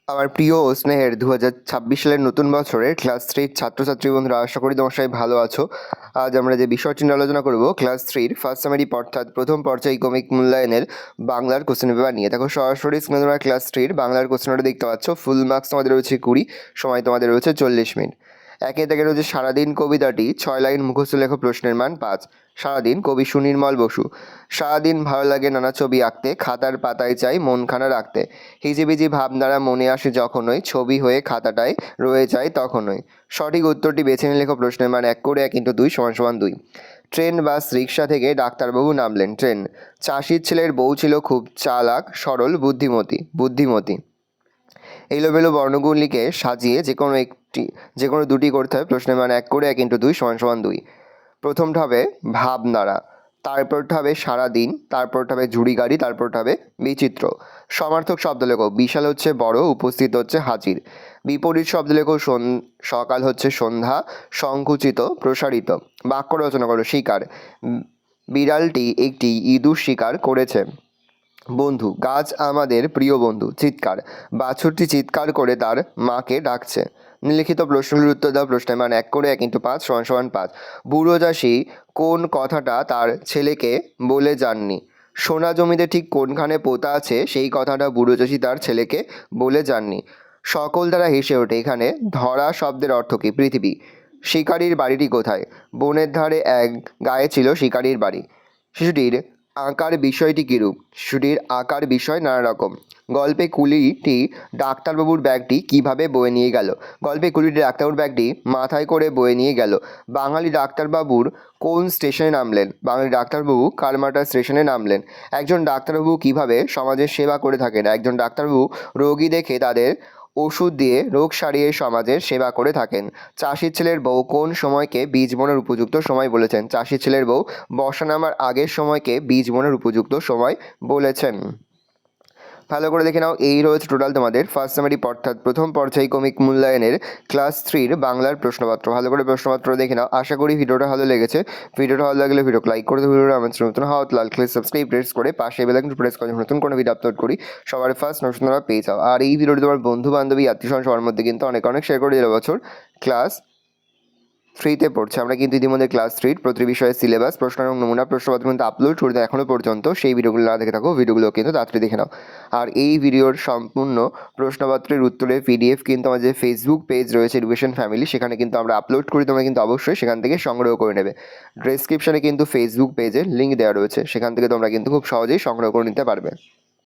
আমার প্রিয় ও স্নেহের 2026 সালের নতুন বছরের ক্লাস 3 ছাত্রছাত্রী বন্ধুরা, আশা করি তোমার সবাই ভালো আছো। আজ আমরা যে বিষয়টি নিয়ে আলোচনা করব ক্লাস 3 ফার্স্ট সেমিস্টার অর্থাৎ প্রথম পর্যায়ক্রমিক মূল্যায়নের বাংলার কোশ্চেন পেপার নিয়ে। দেখো সরাসরি স্ক্রিনে তোমরা ক্লাস 3 বাংলার কোশ্চেনটা দেখতে পাচ্ছ। ফুল মার্কস তোমাদের রয়েছে 20, সময় তোমাদের রয়েছে 40 মিনিট। একে থেকে রয়েছে সারাদিন কবিতাটি 6 লাইন মুখস্থ লেখো, প্রশ্নের মান 5। সারাদিন কবি সুনির্মল বসু। সারাদিন ভালো লাগে নানা ছবি আঁকতে, খাতার পাতায় চাই মনখানা রাখতে। হিজিবিজি ভাবনারা মনে আসে যখনই, ছবি হয়ে খাতাটায় রয়ে যায় তখনই। সঠিক উত্তরটি বেছে নিয়ে লেখো, প্রশ্নের মান 1 করে 1 × 2 = 2। ট্রেন বাস রিক্সা থেকে ডাক্তারবাবু নামলেন। ট্রেন। চাষির ছেলের বউ ছিল খুব চালাক, সরল, বুদ্ধিমতী। এলোমেলো বর্ণগুলিকে সাজিয়ে যে কোনো দুটি করতে হবে, প্রশ্নের মান 1 করে 1 × 2 = 2। প্রথমটা হবে ভাবনাড়া, তারপরটা হবে সারাদিন, তারপরটা হবে ঝুড়ি গাড়ি, তারপরটা হবে বিচিত্র। সমার্থক শব্দ লেখো, বিশাল হচ্ছে বড়, উপস্থিত হচ্ছে হাজির। বিপরীত শব্দ লেখো, সকাল হচ্ছে সন্ধ্যা, সংকুচিত, প্রসারিত। বাক্য রচনা করো, শিকার। বিড়ালটি একটি ইঁদুর শিকার করেছে। বন্ধু, গাছ আমাদের প্রিয় বন্ধু। চিৎকার, বাছুরটি চিৎকার করে তার মাকে ডাকছে। নিম্নলিখিত প্রশ্নগুলির উত্তর দাও, প্রশ্নের মান 1 করে 1 × 5 = 5। বুড়ো চাষি কোন কথাটা তার ছেলেকে বলে যাননি? সোনা জমিতে ঠিক কোনখানে পোতা আছে সেই কথাটা বুড়ো চাষি তার ছেলেকে বলে যাননি। সকল দ্বারা হেসে ওঠে, এখানে ধরা শব্দের অর্থ কী? পৃথিবী। শিকারির বাড়িটি কোথায়? বনের ধারে এক গায়ে ছিল শিকারির বাড়ি। শিশুটির আঁকার বিষয়টি কীরূপ? শিশুটির আঁকার বিষয় নানা রকম। গল্পে কুলিটি ডাক্তারবাবুর ব্যাগটি কিভাবে বয়ে নিয়ে গেল? গল্পে কুলিটি ডাক্তারবাবুর ব্যাগটি মাথায় করে বয়ে নিয়ে গেল। বাঙালি ডাক্তারবাবুর কোন স্টেশনে নামলেন? বাঙালি ডাক্তারবাবু কালমাটা স্টেশনে নামলেন। একজন ডাক্তারবাবু কিভাবে সমাজের সেবা করে থাকেন? একজন ডাক্তারবাবু রোগী দেখে তাদের ওষুধ দিয়ে রোগ সারিয়ে সমাজের সেবা করে থাকেন। চাষির ছেলের বউ কোন সময়কে বীজ বোনার উপযুক্ত সময় বলেছেন? চাষির ছেলের বউ বর্ষা নামার আগের সময়কে বীজ বোনার উপযুক্ত সময় বলেছেন। ভালো করে দেখে নাও, এই রয়েছে টোটাল তোমাদের ফার্স্ট সেমিস্টার অর্থাৎ প্রথম পর্যায়ক্রমিক মূল্যায়নের ক্লাস 3 বাংলার প্রশ্নপত্র। ভালো করে প্রশ্নপত্র দেখে নাও। আশা করি ভিডিওটা ভালো লেগেছে। ভিডিওটা ভালো লাগলে ভিডিওকে লাইক করে দেবো। ভিডিওটা আমার নতুন হওয়া লাল ক্লিক সাবস্ক্রাইব প্রেস করে পাশে বেল আইকন প্রেস করে নতুন কোনো ভিডিও আপলোড করি সবার ফার্স্ট নোটিফিকেশন তোমরা পেয়ে যাও। আর এই ভিডিওটি তোমার বন্ধু বান্ধবী আত্মীয়স্বজন সবার মধ্যে কিন্তু অনেক শেয়ার করে দিলে। বছর ক্লাস 3তে পড়ছে, আমরা কিন্তু ইতিমধ্যে ক্লাস 3 প্রতি বিষয়ের সিলেবাস, প্রশ্ন এবং নমুনা প্রশ্নপত্র কিন্তু আপলোড করে দেয় এখনও পর্যন্ত। সেই ভিডিওগুলো না দেখে থাকো, ভিডিওগুলো কিন্তু তাড়াতাড়ি দেখে নাও। আর এই ভিডিওর সম্পূর্ণ প্রশ্নপত্রের উত্তরের PDF কিন্তু আমাদের ফেসবুক পেজ রয়েছে এডুকেশন ফ্যামিলি, সেখানে কিন্তু আমরা আপলোড করি। তোমরা কিন্তু অবশ্যই সেখান থেকে সংগ্রহ করে নেবে। ডেসক্রিপশনে কিন্তু ফেসবুক পেজের লিঙ্ক দেওয়া রয়েছে, সেখান থেকে তোমরা কিন্তু খুব সহজেই সংগ্রহ করে নিতে পারবে।